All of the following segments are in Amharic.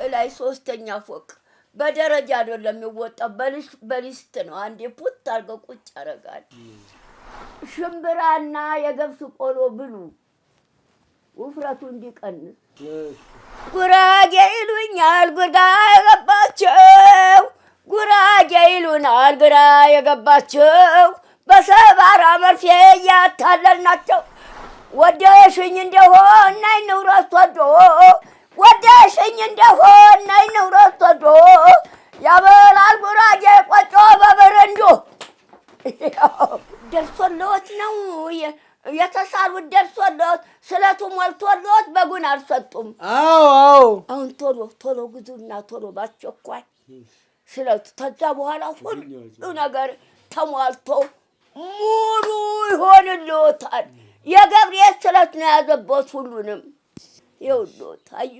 እላይ ሶስተኛ ፎቅ በደረጃ አይደለም የሚወጣው በሊስት ነው። አንዴ ፑት አድርገው ቁጭ ያደርጋል። ሽምብራና የገብስ ቆሎ ብሉ ውፍረቱ እንዲቀንስ። ጉራጌ ይሉኛል ግራ የገባቸው ጉራጌ ይሉናል ግራ የገባቸው በሰባራ መርፌ እያታለልናቸው ወደሽኝ እንደሆን ነይ ንውረት ወዶ ወደሽኝ እንደሆን ነይ ንውረት ወዶ ያበላል ጉራጌ ቆጮ በበረንዶ ደርሶልዎት ነው የተሳሉት ደርሶልዎት ስለቱ ሞልቶልዎት በጉን አልሰጡም። አዎ አሁን ቶሎ ግዙና ቶሎ ባስቸኳይ ስለቱ ከዛ በኋላ ሁሉ ነገር ተሟልቶ ሙሉ ይሆንልዎታል። የገብርኤል ስለት ነው ያዘቦት ሁሉንም ይኸውልዎት አዩ።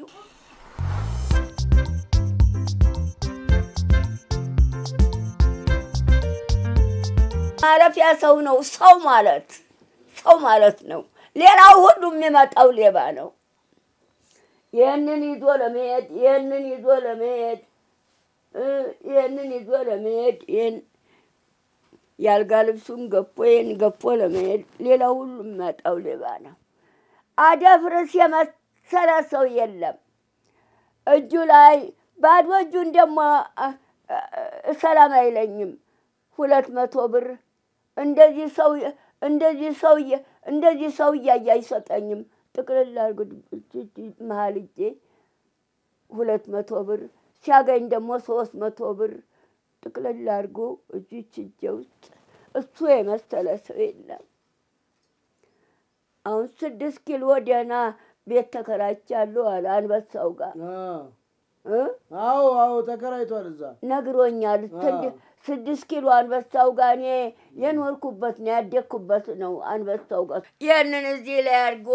ማለፊያ ሰው ነው ሰው ማለት ነው። ሌላው ሁሉ የሚመጣው ሌባ ነው። ይህንን ይዞ ለመሄድ ያልጋ ልብሱን ገፎ ለመሄድ ሌላው ሁሉ የሚመጣው ሌባ ነው። አደፍርስ የመሰለ ሰው የለም። እጁ ላይ ባዶ እጁን ደግሞ ሰላም አይለኝም። 200 ብር እንደዚህ ሰው እያየ አይሰጠኝም። ጥቅልል አድርጎ መሀል እጄ 200 ብር ሲያገኝ ደግሞ 300 ብር ጥቅልል አድርጎ እጅ ውስጥ እሱ የመሰለ ሰው የለም። አሁን 6 ኪሎ ደህና ቤት ተከራይቻለሁ አለ አንበሳው ጋር። አዎ ተከራይቷል። እዛ ነግሮኛል። 6 ኪሎ አንበሳው ጋር እኔ የኖርኩበት ነው ያደግኩበት ነው አንበሳው ጋር። ይህንን እዚህ ላይ አድርጎ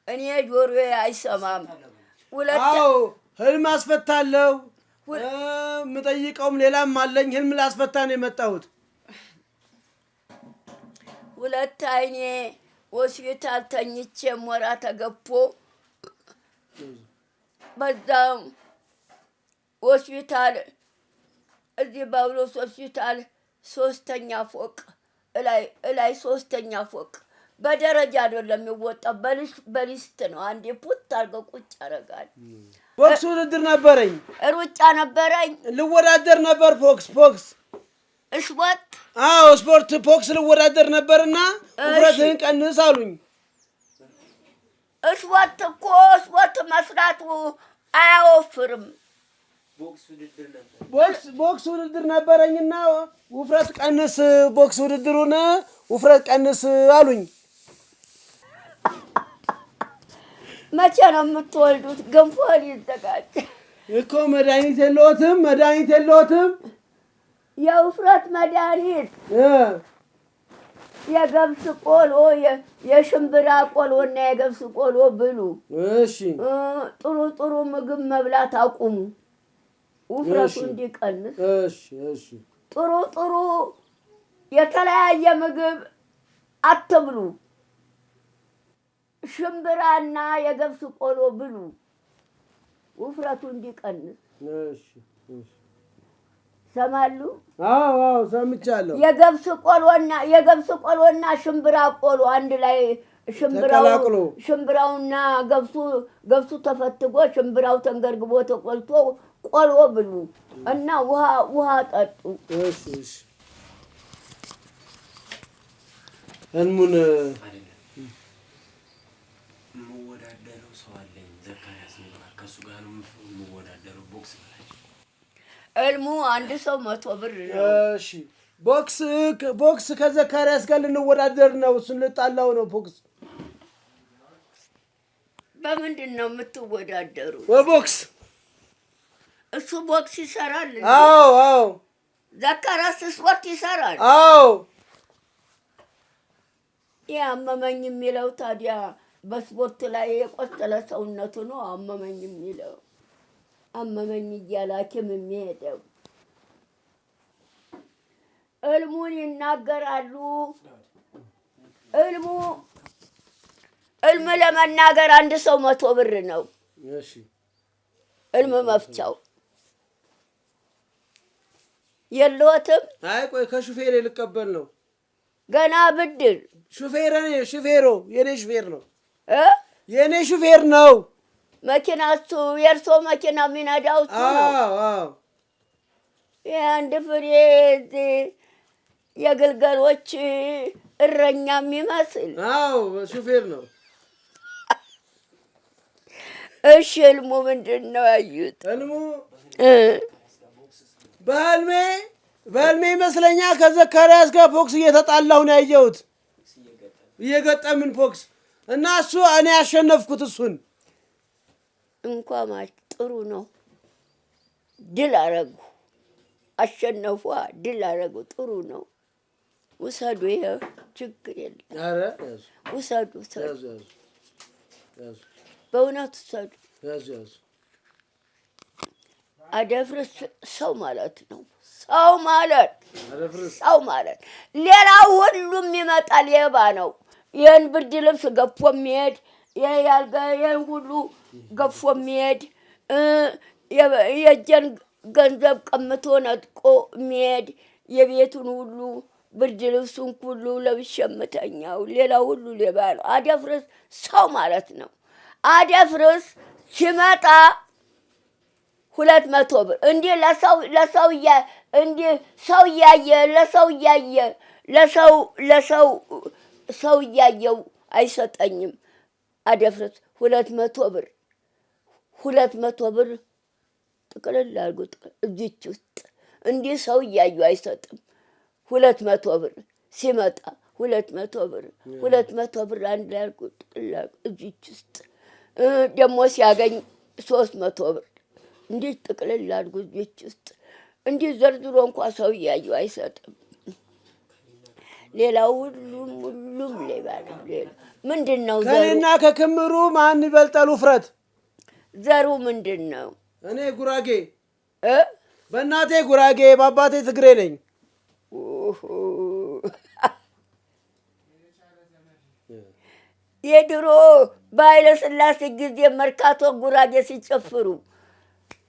እኔ ጆሮዬ አይሰማም። ህልም አስፈታለሁ የምጠይቀውም ሌላም አለኝ። ህልም ላስፈታ ነው የመጣሁት። 2 አይኔ ሆስፒታል ተኝቼ ሞራ ተገፎ በዛም ሆስፒታል እዚህ ባውሎስ ሆስፒታል 3ኛ ፎቅ እላይ 3ኛ ፎቅ በደረጃ አይደለም የሚወጣው በሊስት ነው። አንዴ ፑት አድርገው ቁጭ ያደርጋል። ቦክስ ውድድር ነበረኝ፣ ሩጫ ነበረኝ፣ ልወዳደር ነበር። ቦክስ ስፖርት ቦክስ ልወዳደር ነበርና ውፍረትህን ቀንስ አሉኝ። ስፖርት መስራቱ አያወፍርም። ቦክስ ውድድር ነበረኝና ውፍረት ቀንስ፣ ቦክስ ውድድሩን ውፍረት ቀንስ አሉኝ። መቼ ነው የምትወልዱት? ገንፎ ሊዘጋጅ እኮ መድኃኒት የለዎትም? የውፍረት መድኃኒት የገብስ ቆሎ የሽምብራ ቆሎና የገብስ ቆሎ ብሉ። እሺ። ጥሩ ምግብ መብላት አቁሙ ውፍረቱ እንዲቀንስ። እሺ። ጥሩ የተለያየ ምግብ አትብሉ። ሽምብራና የገብስ ቆሎ ብሉ ውፍረቱ እንዲቀንስ። እሺ። ሰማሉ? አዎ ሰምቻለሁ። የገብስ ቆሎና ሽምብራ ቆሎ አንድ ላይ ሽምብራውና ገብሱ ተፈትጎ ሽምብራው ተንገርግቦ ተቆልቶ ቆሎ ብሉ እና ውሃ ጠጡ። እሺ። ህልሙን የምወዳደረው ሰው አለኝ ዘካርያስ ከእሱ ጋር ነው የምወዳደረው ቦክስ ብላችሁ። ህልሙ አንድ ሰው 100 ብር ነው። እሺ። ቦክስ ከዘካርያስ ጋር ልንወዳደር ነው። እሱን ልጣላው ነው። ቦክስ በምንድን ነው የምትወዳደሩ? በቦክስ። እሱ ቦክስ ይሰራል። አዎ። ዘካርያስ ስፖርት ይሰራል። አዎ። አመመኝ የሚለው ታዲያ በስፖርት ላይ የቆሰለ ሰውነቱ ነው አመመኝ የሚለው። አመመኝ እያለ ሐኪም የሚሄደው ህልሙን ይናገራሉ። ህልም ለመናገር አንድ ሰው 100 ብር ነው። እሺ። እልም መፍቻው የለዎትም? አይ ቆይ ከሹፌሬ ልቀበል ነው ገና ብድር ሹፌሮ የኔ ሹፌር ነው የኔ ሹፌር ነው። መኪና እሱ የእርሶ መኪና የሚነዳው እሱ ነው? አዎ። የአንድ ፍሬ የግልገሎች እረኛ የሚመስል አዎ ሹፌር ነው። እሺ ህልሙ ምንድን ነው ያዩት? ህልሙ በህልሜ ይመስለኛል ከዘካርያስ ጋር ቦክስ እየተጣላሁ ነው ያየሁት። እየገጠምን ቦክስ እና እሱ እኔ ያሸነፍኩት እሱን። እንኳን ጥሩ ነው። ድል አረጉ፣ አሸነፉ፣ ድል አረጉ። ጥሩ ነው። ውሰዱ፣ ይሄ ችግር የለም። ኧረ ውሰዱ፣ በእውነት ውሰዱ። አደፍርስ ሰው ማለት ነው። ሰው ማለት ሌላው ሁሉም ይመጣል። የባ ነው። ይህን ብርድ ልብስ ገፎ የሚሄድ ይህን ሁሉ ገፎ የሚሄድ የእጄን ገንዘብ ቀምቶ ነጥቆ የሚሄድ የቤቱን ሁሉ ብርድ ልብሱን ሁሉ ለብሼ የምተኛው ሌላው ሁሉ ሌባ ነው። አደፍርስ ሰው ማለት ነው። አደፍርስ ሲመጣ 200 ብር እንዲህ ለሰው እንዲህ ሰው እያየ ሰው እያየው አይሰጠኝም። አደፍርስ 200 ብር 200 ብር ጥቅልል አድርጎ እዚች ውስጥ እንዲህ ሰው እያዩ አይሰጥም። 200 ብር ሲመጣ 200 ብር አንድ ላይ አድርጎ ጥቅልል አድርጎ እዚች ውስጥ ደግሞ ሲያገኝ 300 ብር እንዲህ ጥቅልል አድርጎ እዚች ውስጥ እንዲህ ዘርዝሮ እንኳ ሰው እያዩ አይሰጥም። ሌላው ሁሉም ሌባ ነው። ሌላ ምንድን ነው? ከእኔና ከክምሩ ማን ይበልጣል ውፍረት? ዘሩ ምንድን ነው? እኔ ጉራጌ በእናቴ ጉራጌ በአባቴ ትግሬ ነኝ። የድሮ በኃይለ ሥላሴ ጊዜ መርካቶ ጉራጌ ሲጨፍሩ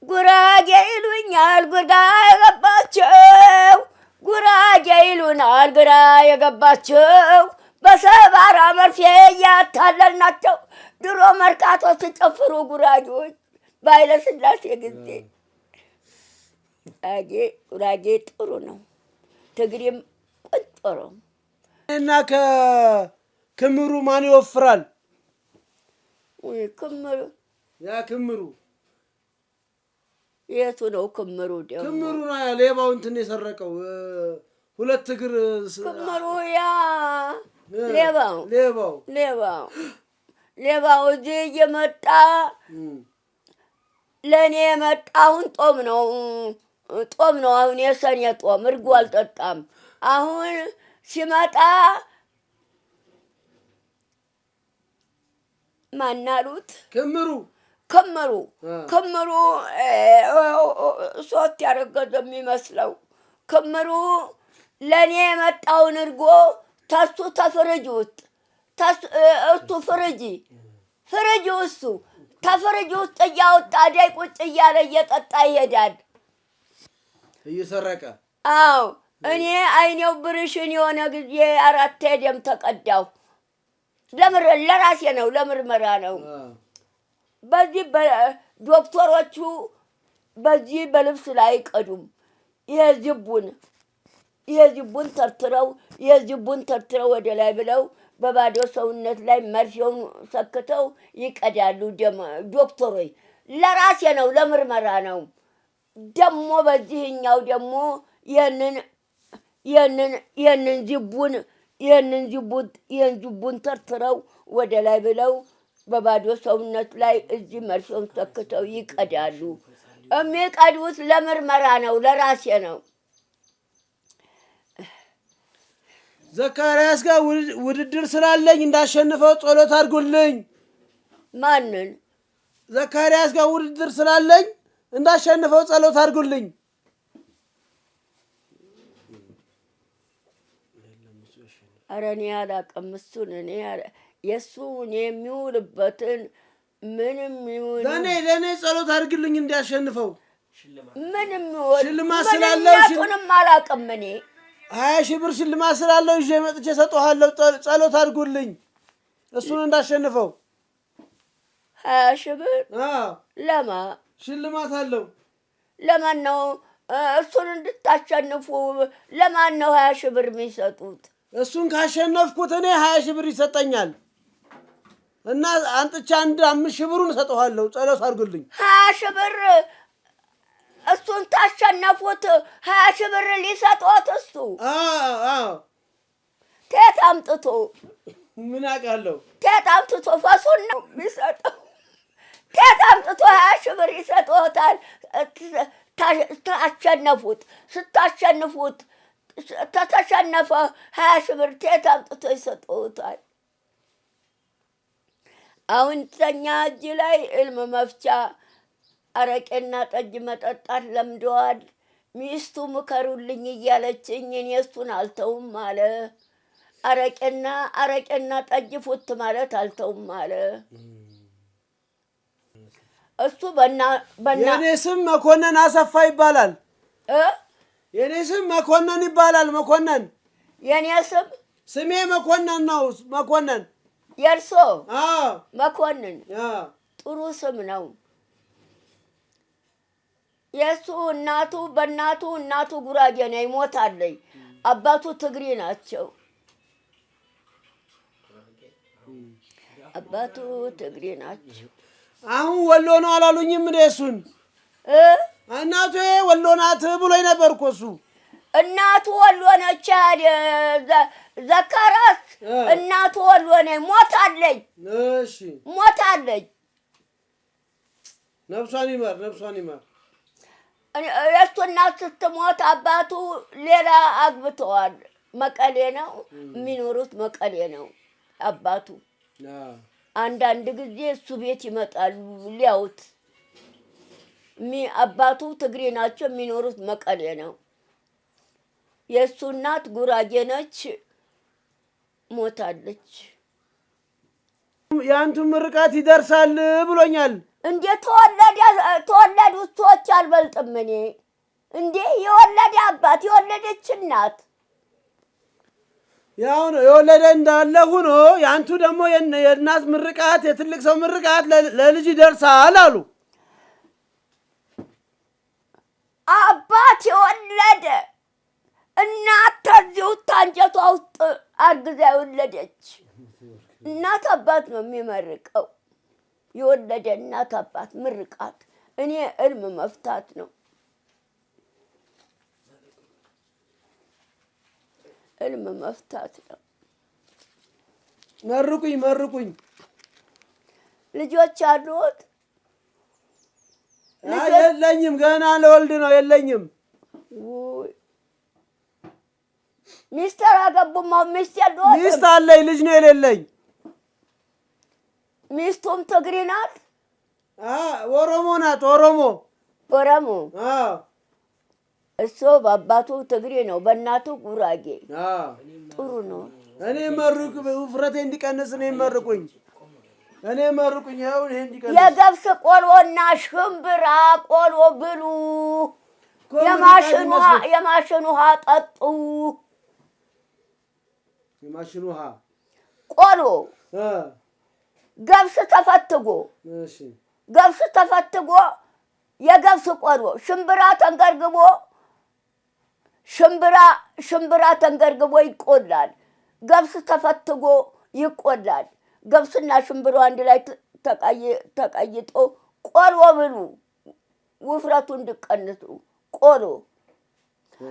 ጉራጌ ይሉኛል ግራ የገባቸው ጉራጌ ይሉናል ግራ የገባቸው በሰባራ መርፌ እያታለልናቸው ድሮ መርካቶ ሲጨፍሩ ጉራጌዎች በኃይለ ሥላሴ ጊዜ። ጉራጌ ጥሩ ነው። ትግሬም ቆንጆ ነው። እና ከክምሩ ማን ይወፍራል? ክምሩ ክምሩ የቱ ነው? ክምሩ ደግሞ ክምሩ ነው ሌባው እንትን የሰረቀው 2 እግር ክምሩ ያ ሌባው እዚህ እየመጣ ለእኔ የመጣውን ጦም ነው። አሁን የሰኔ ጦም እርጎ አልጠጣም። አሁን ሲመጣ ማናሉት? ክምሩ 3 ያረገዘ የሚመስለው ክምሩ ለእኔ የመጣውን እርጎ ተሱ ተፍርጅ ውስጥ እሱ ፍርጅ እሱ ተፍርጅ ውስጥ እያወጣ ዳይ ቁጭ እያለ እየጠጣ ይሄዳል እየሰረቀ። አዎ እኔ አይኔው ብርሽን የሆነ ጊዜ 4 ደም ተቀዳው። ለራሴ ነው፣ ለምርመራ ነው። በዚህ ዶክተሮቹ በዚህ በልብስ ላይ አይቀዱም። የዝቡን ተርትረው ወደ ላይ ብለው በባዶ ሰውነት ላይ መርፌውን ሰክተው ይቀዳሉ። ዶክተሮች ለራሴ ነው፣ ለምርመራ ነው። ደግሞ በዚህኛው ደግሞ ይህንን ዝቡን ተርትረው ወደ ላይ ብለው በባዶ ሰውነት ላይ እዚህ መርፌውን ሰክተው ይቀዳሉ። የሚቀዱት ለምርመራ ነው፣ ለራሴ ነው። ዘካርያስ ጋር ውድድር ስላለኝ እንዳሸንፈው ጸሎት አድርጉልኝ። ማንን? ዘካርያስ ጋር ውድድር ስላለኝ እንዳሸንፈው ጸሎት አድርጉልኝ። ኧረ እኔ አላውቅም እሱን። የእሱን የሚውልበትን ምንም ይሁን ለኔ ጸሎት አድርግልኝ እንዲያሸንፈው። ምንም ይሁን ሽልማት ስላለው ምንም አላውቅም እኔ 20 ሺህ ብር ሽልማት ስላለው ይዤ መጥቼ ሰጠዋለሁ። ጸሎት አድርጉልኝ እሱን እንዳሸንፈው። 20 ሺህ ብር? አዎ ለማ ሽልማት አለው። ለማን ነው እሱን እንድታሸንፉ? ለማን ነው 20 ሺህ ብር የሚሰጡት? እሱን ካሸነፍኩት እኔ 20 ሺህ ብር ይሰጠኛል እና አንጥቻ 5 ሺህ ብሩን ሰጠዋለሁ። ጸሎት አድርጉልኝ። 20 ሺህ ብር እሱን ታሸነፉት? 20 ሺህ ብር ሊሰጡት እሱ? አዎ ከየት አምጥቶ? ምን አውቃለሁ? ከየት አምጥቶ? ፈሱን ነው የሚሰጠው። ከየት አምጥቶ 20 ሺህ ብር ይሰጡታል? ታሸነፉት። ስታሸንፉት ተተሸነፈ 20 ሺህ ብር ከየት አምጥቶ ይሰጡታል? አሁን ተኛ እጅ ላይ እልም መፍቻ አረቄና ጠጅ መጠጣት ለምደዋል። ሚስቱ ምከሩልኝ እያለችኝ እኔ እሱን አልተውም አለ። አረቄና ጠጅ ፉት ማለት አልተውም አለ። እሱ የኔ ስም መኮንን አሰፋ ይባላል። የኔ ስም መኮንን ይባላል። መኮንን የኔ ስሜ መኮንን ነው። መኮንን የእርሶ? አዎ መኮንን ጥሩ ስም ነው። የእሱ እናቱ ጉራጌ ነው፣ ይሞታለች። አባቱ ትግሬ ናቸው። አባቱ ትግሬ ናቸው። አሁን ወሎ ነው አላሉኝም እንደ እሱን? እናቱ ወሎ ናት ብሎኝ ነበር እኮ እሱ። እናቱ ወሎ ነች። ዘካራስ እናቱ ወሎ ነች። ሞታለች። እሺ ሞታለች። ነፍሷን ይማር። የእሱ እናት ስትሞት አባቱ ሌላ አግብተዋል። መቀሌ ነው የሚኖሩት፣ መቀሌ ነው አባቱ። አንዳንድ ጊዜ እሱ ቤት ይመጣሉ ሊያዩት። አባቱ ትግሬ ናቸው፣ የሚኖሩት መቀሌ ነው። የእሱ እናት ጉራጌ ነች፣ ሞታለች። የአንቱ ምርቃት ይደርሳል ብሎኛል። እንዴ ተወለዱ ሰዎች አልበልጥም እኔ? እንዴ የወለደ አባት የወለደች እናት ያው ነው የወለደ እንዳለ ሆኖ የአንቱ ደግሞ የእናት ምርቃት የትልቅ ሰው ምርቃት ለልጅ ይደርሳል አሉ። አባት የወለደ እናት ከዚሁ ታንጀቷ ውስጥ አርግዛ የወለደች እናት አባት ነው የሚመርቀው። የወለደ እናት አባት ምርቃት እኔ እልም መፍታት ነው። እልም መፍታት ነው። መርቁኝ። ልጆች አሉት? የለኝም፣ ገና ለወልድ ነው። የለኝም። ሚስት አላገቡም? ሚስት የለዎትም? ሚስት አለኝ፣ ልጅ ነው የሌለኝ። ሚስቱም ትግሬ ናት? ኦሮሞ ናት። ኦሮሞ። እሱ በአባቱ ትግሬ ነው፣ በእናቱ ጉራጌ። ጥሩ ነው። እኔ ውፍረቴ እንዲቀንስ እኔ መርቁኝ። ይኸው ይሄ እንዲቀንስ። የገብስ ቆሎና ሽምብራ ቆሎ ብሉ፣ የማሽን ውሃ ጠጡ። የማሽን ውሃ ቆሎ ገብስ ተፈትጎ የገብስ ቆሎ ሽምብራ ተንገርግቦ ይቆላል። ገብስ ተፈትጎ ይቆላል። ገብስና ሽምብራ አንድ ላይ ተቀይጦ ቆሎ ብሉ፣ ውፍረቱ እንዲቀንሱ። ቆሎ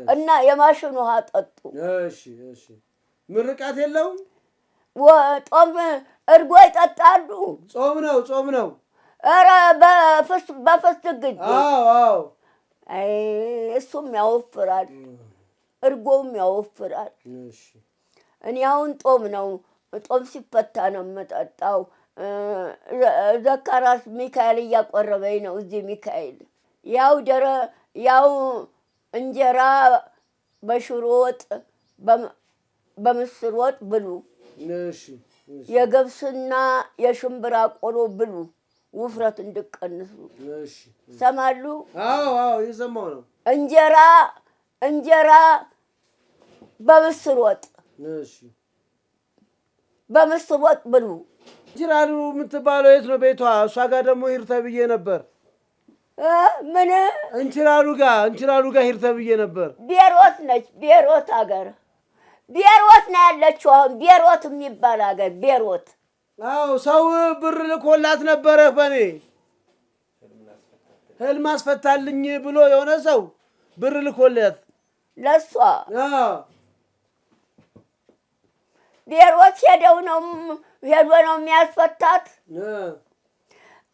እና የማሽን ውሃ ጠጡ። እሺ ምርቃት የለውም? ጾም እርጎ ይጠጣሉ? ጾም ነው። ኧረ በፍስክ ጊዜ። አዎ። እሱም ያወፍራል፣ እርጎም ያወፍራል። እኔ አሁን ጾም ነው፣ ጾም ሲፈታ ነው የምጠጣው። ዘካራስ ሚካኤል እያቆረበኝ ነው። እዚህ ሚካኤል ያው እንጀራ በሽሮ ወጥ በምስር ወጥ ብሉ። የገብስና የሽምብራ ቆሎ ብሉ። ውፍረት እንድቀንሱ እሺ ሰማሉ። አዎ የሰማው ነው። እንጀራ በምስር ወጥ እሺ በምስር ወጥ ብሉ። እንችላሉ የምትባለው የት ነው ቤቷ? እሷ ጋር ደግሞ ሂድ ተብዬ ነበር። ምን እንችላሉ ጋር ሂድ ተብዬ ነበር። ቤሮት ነች። ቤሮት ሀገር ቤሮት ነው ያለችው። አሁን ቤሮት የሚባል ሀገር ቤሮት። አዎ ሰው ብር ልኮላት ነበረ በኔ ህልም አስፈታልኝ ብሎ የሆነ ሰው ብር ልኮላት ለሷ ቤሮት ሄዶ ነው የሚያስፈታት።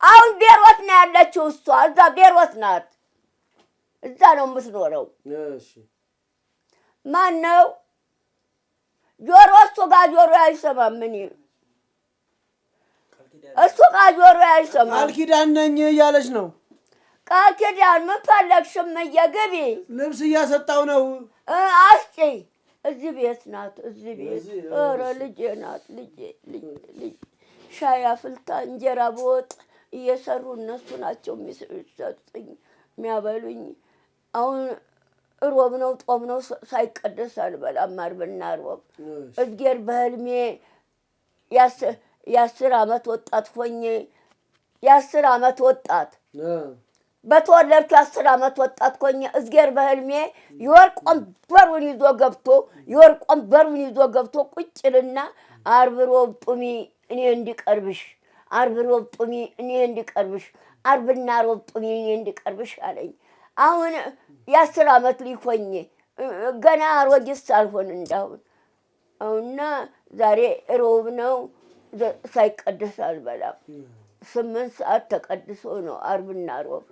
አሁን ቤሮት ነው ያለችው እሷ። እዛ ቤሮት ናት። እዛ ነው የምትኖረው። እሺ ማን ነው? ጆሮ እሱ ጋር ጆሮ አይሰማም። ምን እሱ ጋር ጆሮ አይሰማም። ቃል ኪዳን ነኝ እያለች ነው። ቃል ኪዳን ምን ፈለግሽም? ግቢ። ልብስ እያሰጣው ነው። አስጪ። እዚህ ቤት ናት። እዚህ ቤት ኧረ ልጄ ናት። ልጄ ሻይ አፍልታ እንጀራ በወጥ እየሰሩ እነሱ ናቸው የሚሰጡኝ የሚያበሉኝ። አሁን ሮብ ነው ጦም ነው ሳይቀደስ አልበላም። ዓርብና ሮብ እግዜር በህልሜ 10 ዓመት ወጣት ሆኜ 10 ዓመት ወጣት በተወለድኩ 10 ዓመት ወጣት ሆኜ እግዜር በህልሜ የወርቅ ወንበሩን ይዞ ገብቶ ቁጭልና ዓርብ ሮብ ጡሚ እኔ እንዲቀርብሽ ዓርብና ሮብ ጡሚ እኔ እንዲቀርብሽ አለኝ። አሁን 10 ዓመት ሊሆኝ ገና አሮጊት ሳልሆን እንዳሁን አሁንና ዛሬ ሮብ ነው ሳይቀደስ አልበላም። 8 ሰዓት ተቀድሶ ነው ዓርብና ሮብ።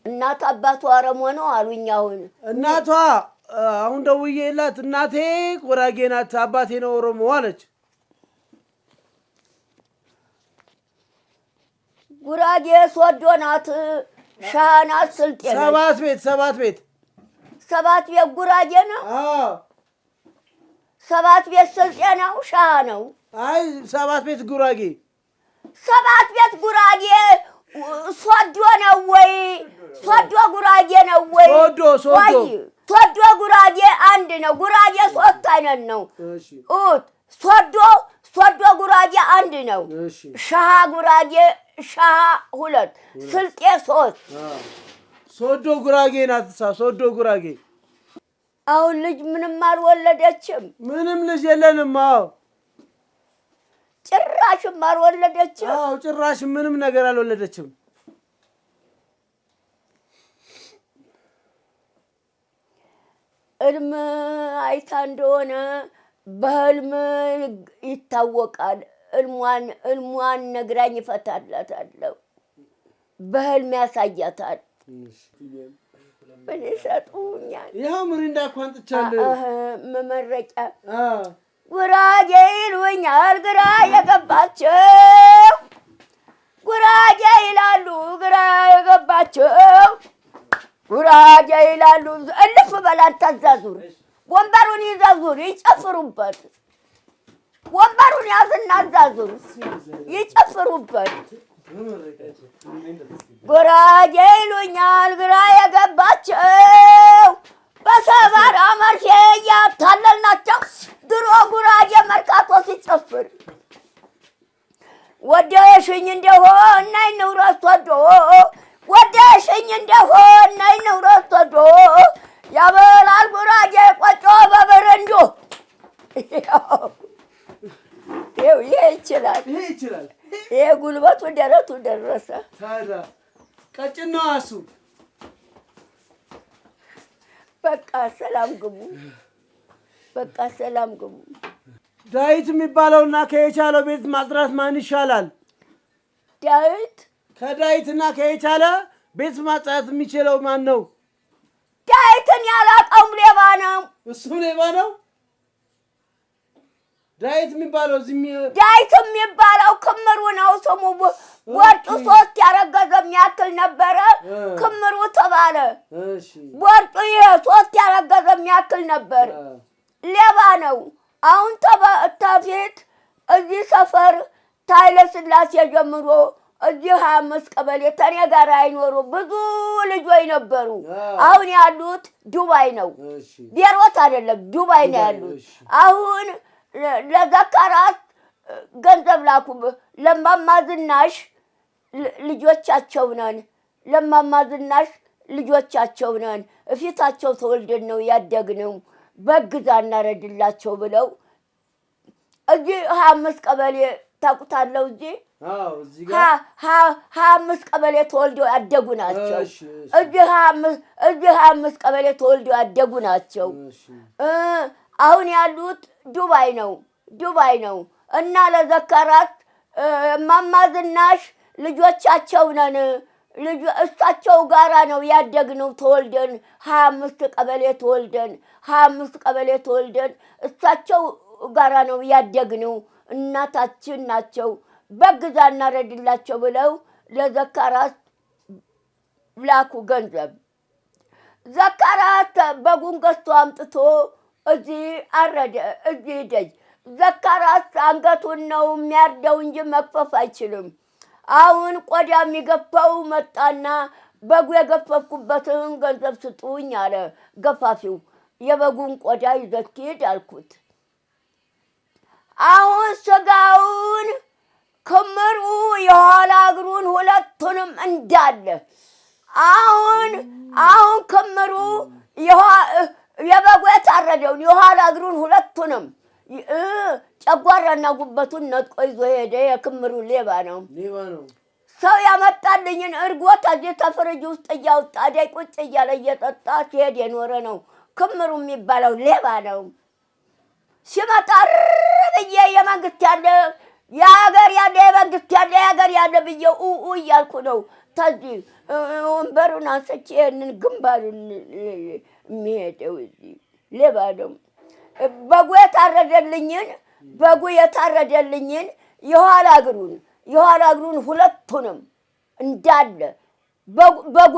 እናት አባቷ ኦሮሞ ነው አሉኝ። አሁን እናቷ አሁን ደውዬላት እናቴ ጉራጌ ናት አባቴ ነው ኦሮሞ አለች። ጉራጌ ሶዶ ናት፣ ሻህ ናት፣ ስልጤ ናት። ሰባት ቤት ጉራጌ ነው። ሰባት ቤት ስልጤ ነው፣ ሻህ ነው። አይ 7 ቤት ጉራጌ 7 ቤት ጉራጌ ሶዶ ነው ወይ? ሶዶ ጉራጌ ነው ወይ? ሶዶ ጉራጌ አንድ ነው። ጉራጌ 3 አይነት ነው። ሶዶ ጉራጌ አንድ ነው። ሻሃ ጉራጌ ሻሃ 2፣ ስልጤ 3። ሶዶ ጉራጌ ናት። ሶዶ ጉራጌ አሁን ልጅ ምንም አልወለደችም። ምንም ልጅ የለንም። ጭራሽም አልወለደችም። ጭራሽ ምንም ነገር አልወለደችም። ህልም አይታ እንደሆነ በህልም ይታወቃል። ህልሟን ነግራኝ ይፈታላታለሁ። በህልም ያሳያታል። ምን ይሰጡኛል? ይኸው ምን እንዳኳንጥቻለሁ መመረቂያ ጉራጌ ይሉኛል ግራ የገባቸው ጉራጌ ይላሉ ግራ የገባቸው ጉራጌ ይላሉ። እልፍ በላት ታዛዙር ወንበሩን ይዛዙር ይጨፍሩበት። ወንበሩን ያዝና አዛዙር ይጨፍሩበት። ጉራጌ ይሉኛል ግራ የገባቸው በሰባራ መርሼ እያታለልናቸው ድሮ ጉራጌ መርካቶ ሲጨፍር ወደሽኝ እንደሆን ነይ ንውረድ ሶዶ ወደሽኝ እንደሆን ነይ ንውረድ ሶዶ ያበላል ጉራጌ ቆጮ በበረንዶ። ይሄ ይችላል። ይሄ ጉልበቱ ደረቱ ደረሰ። ታዲያ ቀጭን ነው እሱ። በቃ ሰላም ግቡ። ዳዊት የሚባለውና ከየቻለው ቤት ማጽዳት ማን ይሻላል? ዳዊት ከዳዊትና ከየቻለ ቤት ማጽዳት የሚችለው ማን ነው? ዳዊትን ያላቀውም ሌባ ነው። እሱም ሌባ ነው። ዳዊት የሚባለው ዳዊት የሚባለው ክምሩ ነው ስሙ። ወርጡ 3 ያረገዘ የሚያክል ነበረ። ክምሩ ተባለ። ወርጡ ይሄ 3 ያረገዘ የሚያክል ነበር። ሌባ ነው። አሁን ተፊት እዚህ ሰፈር ታይለ ስላሴ ጀምሮ እዚህ 25 ቀበሌ ተኔ ጋር አይኖሩ ብዙ ልጆች ነበሩ። አሁን ያሉት ዱባይ ነው። ቤሮት አይደለም ዱባይ ነው ያሉት። አሁን ለዘካራት ገንዘብ ላኩ። ለማማ ዝናሽ ልጆቻቸው ነን። ለማማ ዝናሽ ልጆቻቸው ነን። እፊታቸው ተወልደን ነው ያደግነው። በግዛ እናረድላቸው ብለው እዚህ 25 ቀበሌ ታውቁታለሁ። እዚህ 25 ቀበሌ ተወልደው ያደጉ ናቸው። እዚህ 25 ቀበሌ ተወልደው ያደጉ ናቸው። አሁን ያሉት ዱባይ ነው እና ለዘካራት ማማ ዝናሽ ልጆቻቸው ነን። እሳቸው ጋራ ነው ያደግነው። ተወልደን 25 ቀበሌ ተወልደን እሳቸው ጋራ ነው ያደግነው። እናታችን ናቸው። በግዛ እናረድላቸው ብለው ለዘካራት ላኩ ገንዘብ። ዘካራት በጉን ገዝቶ አምጥቶ እዚህ አረደ። እዚህ ደጅ ዘካራት አንገቱን ነው የሚያርደው እንጂ መክፈፍ አይችልም። አሁን ቆዳ የሚገፋው መጣና በጉ የገፈፍኩበትን ገንዘብ ስጡኝ አለ ገፋፊው። የበጉን ቆዳ ይዘት ሂድ አልኩት። አሁን ስጋውን ክምሩ የኋላ እግሩን ሁለቱንም እንዳለ አሁን ክምሩ የበጉ የታረደውን የኋላ እግሩን ሁለቱንም ጨጓራና ጉበቱን ነጥቆ ይዞ ሄደ። የክምሩ ሌባ ነው። ሰው ያመጣልኝን እርጎ ታዲያ ተፍሪጅ ውስጥ እያወጣ ዳይ ቁጭ እያለ እየጠጣ ሲሄድ የኖረ ነው። ክምሩ የሚባለው ሌባ ነው። ሲመጣ ብዬ የመንግስት ያለ የሀገር ያለ የመንግስት ያለ የሀገር ያለ ብዬ እያልኩ ነው። ተዚህ ወንበሩን አንስቼ ይህንን ግንባሩን የሚሄደው እዚህ ሌባ ነው። በጉ የታረደልኝን የኋላ እግሩን ሁለቱንም እንዳለ በጉ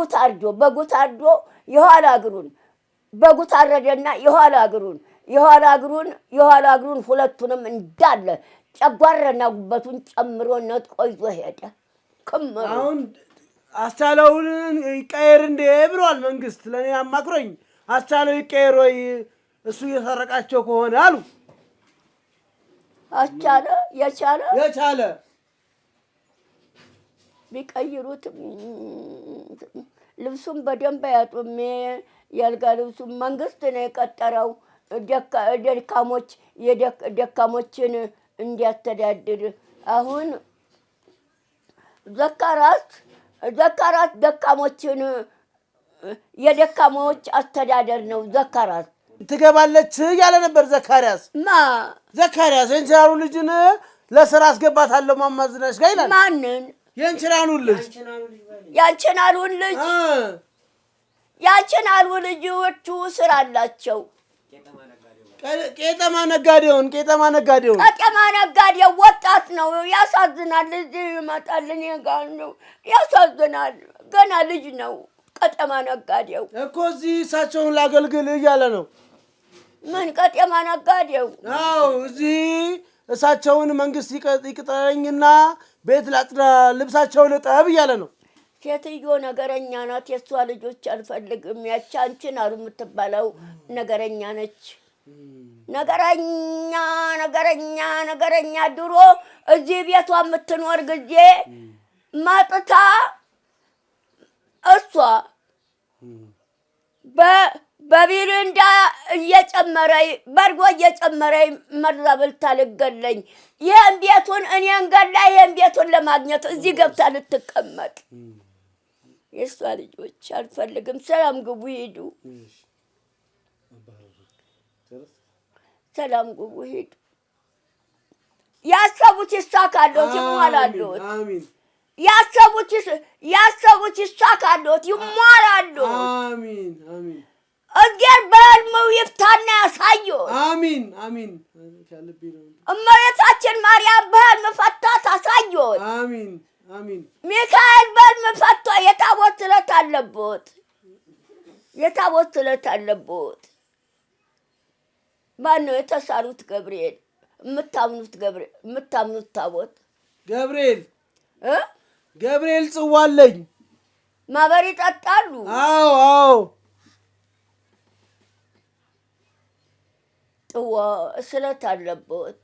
ታርዶ የኋላ እግሩን በጉ ታረደና የኋላ እግሩን ሁለቱንም እንዳለ ጨጓራና ጉበቱን ጨምሮ ነጥቆ ይዞ ሄደ። ክምሩ አሁን አስቻለውን ይቀየር እንደ ብሏል መንግስት። ለኔ አማክሮኝ አስቻለው ይቀየር ወይ እሱ እየሰረቃቸው ከሆነ አሉ። አስቻለ የቻለ ቢቀይሩት ልብሱን በደንብ ያጡም። ያልጋ ልብሱን መንግስት ነው የቀጠረው ደካሞችን እንዲያስተዳድር። አሁን ዘካራት ደካሞችን የደካሞች አስተዳደር ነው። ዘካራት ትገባለች ያለ ነበር ዘካርያስ የእንችራኑ ልጅን ለስራ አስገባታለሁ ማማ ዝናሽ ጋር ይላል። ማንን? የእንችራኑን ልጅ ያንችናሉ ልጆቹ ስራ አላቸው። ቄጠማ ነጋዴውን ወጣት ነው። ያሳዝናል። እዚህ ይመጣልን ጋር ነው። ያሳዝናል። ገና ልጅ ነው። ቀጠማ ነጋዴው እኮ እዚህ እሳቸውን ላገልግል እያለ ነው። ምን ቀጠማ ነጋዴው? አዎ እዚህ እሳቸውን መንግስት ይቅጠረኝና ቤት ላጥራ ልብሳቸው ልጠብ እያለ ነው። ሴትዮ ነገረኛ ናት። የእሷ ልጆች አልፈልግም። ያቺ አንችናሉ የምትባለው ነገረኛ ነች። ነገረኛ ድሮ እዚህ ቤቷ የምትኖር ጊዜ ማጥታ እሷ በቢሪንዳ እየጨመረኝ በርጎ እየጨመረኝ መርዛ በልታ ልገለኝ። ይሄን ቤቱን እኔን ገላ ይሄን ቤቱን ለማግኘት እዚህ ገብታ ልትቀመጥ። የእሷ ልጆች አልፈልግም። ሰላም ግቡ ሂዱ። ሰላም ግቡ ሂዱ። ያሰቡት ይሳካልዎት፣ ይሟላልዎት። አሜን። ያሰቡት ይሳካልዎት፣ ይሟላልዎት። አሜን አሜን። እግዚአብሔር በሕልሙ ይፍታና ያሳየዎት። አሜን። እመቤታችን ማርያም በሕልም ፈታ ታሳየዎት። አሜን። ሚካኤል በሕልም ፈቶ የታቦት ስለት አለቦት። ማነው የተሳሉት? የምታምኑት ታቦት ገብርኤል ጽዋለኝ ማህበር ይጠጣሉ። አዎ አዎ ጥዋ ስለት አለበት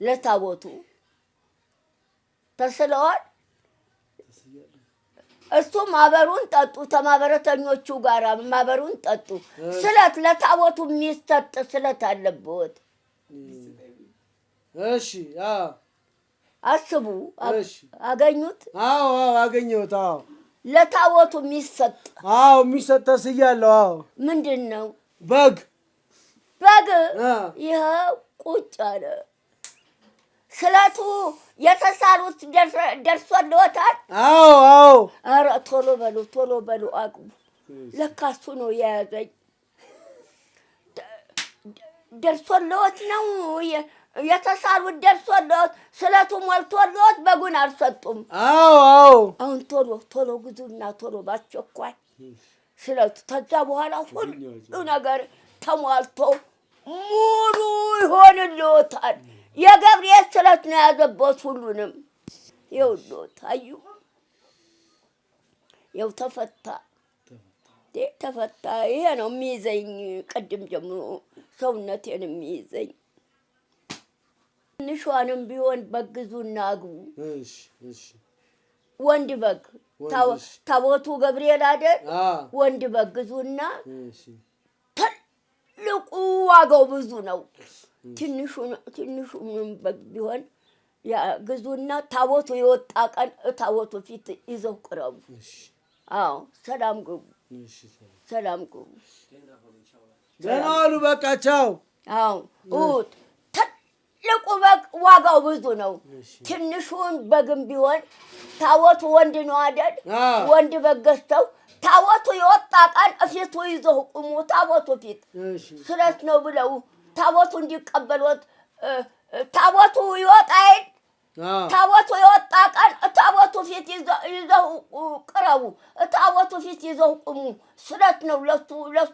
ለታቦቱ ተስለዋል። እሱ ማህበሩን ጠጡ ተማበረተኞቹ ጋራ ማህበሩን ጠጡ። ስለት ለታቦቱ የሚሰጥ ስለት አለበት። እሺ አዎ አስቡ። እሺ አገኙት? አዎ አዎ አገኘሁት። አዎ ለታቦቱ የሚሰጥ አዎ የሚሰጥ ተስያለሁ። አዎ ምንድን ነው? በግ ይኸው ቁጭ አለ። ስለቱ የተሳሉት ደርሶልዎታል? አዎ አዎ። ኧረ ቶሎ በሉ አግቡ። ለካ እሱ ነው የያዘኝ። ደርሶልዎት ነው የተሳሉት ደርሶልዎት ስለቱ ሞልቶልዎት በጉን አልሰጡም። አዎ አዎ። አሁን ቶሎ ግዙና ቶሎ ባስቸኳይ ስለቱ ከዛ በኋላ ሁሉ ነገር ተሟልቶ ሙሉ ይሆንልዎታል። የገብርኤል ስለት ነው ያዘበት ሁሉንም። ይኸውልዎት አዩ ይኸው ተፈታ። ይሄ ነው የሚይዘኝ ቅድም ጀምሮ ሰውነቴን የሚይዘኝ። ትንሿንም ቢሆን በግዙና አግቡ። ወንድ በግ ታቦቱ ገብርኤል አይደል? ወንድ በግ ግዙና ትልቁ ዋጋው ብዙ ነው። ትንሹንም በግ ቢሆን ግዙና ታቦቱ የወጣ ቀን ታቦቱ ፊት ይዘው ቅረቡ። አዎ ሰላም ግቡ። ደህና ዋሉ። በቃ ቻው። አዎ ትልቁ በግ ዋጋው ብዙ ነው። ትንሹን በግም ቢሆን ታቦቱ ወንድ ነው አይደል? ወንድ በግ ገዝተው ታቦቱ የወጣ ቀን እፊቱ ይዘው ቁሙ። ታቦቱ ፊት ስለት ነው ብለው ታቦቱ እንዲቀበሉት ታቦቱ ይወጣል። ታቦቱ የወጣ ቀን ታቦቱ ፊት ይዘው ቅረቡ። ታቦቱ ፊት ይዘው ቁሙ። ስለት ነው ለሱ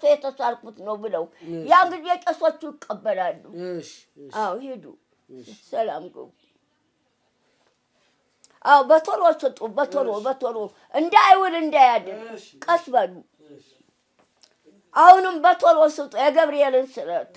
የተሳልኩት ነው ብለው ያን ጊዜ ቄሶቹ ይቀበላሉ። አዎ ሂዱ። ሰላም ግቡ። አዎ በቶሎ ስጡ። በቶሎ እንዳይውል እንዳያድር ቀስ በሉ። አሁንም በቶሎ ስጡ የገብርኤልን ስለት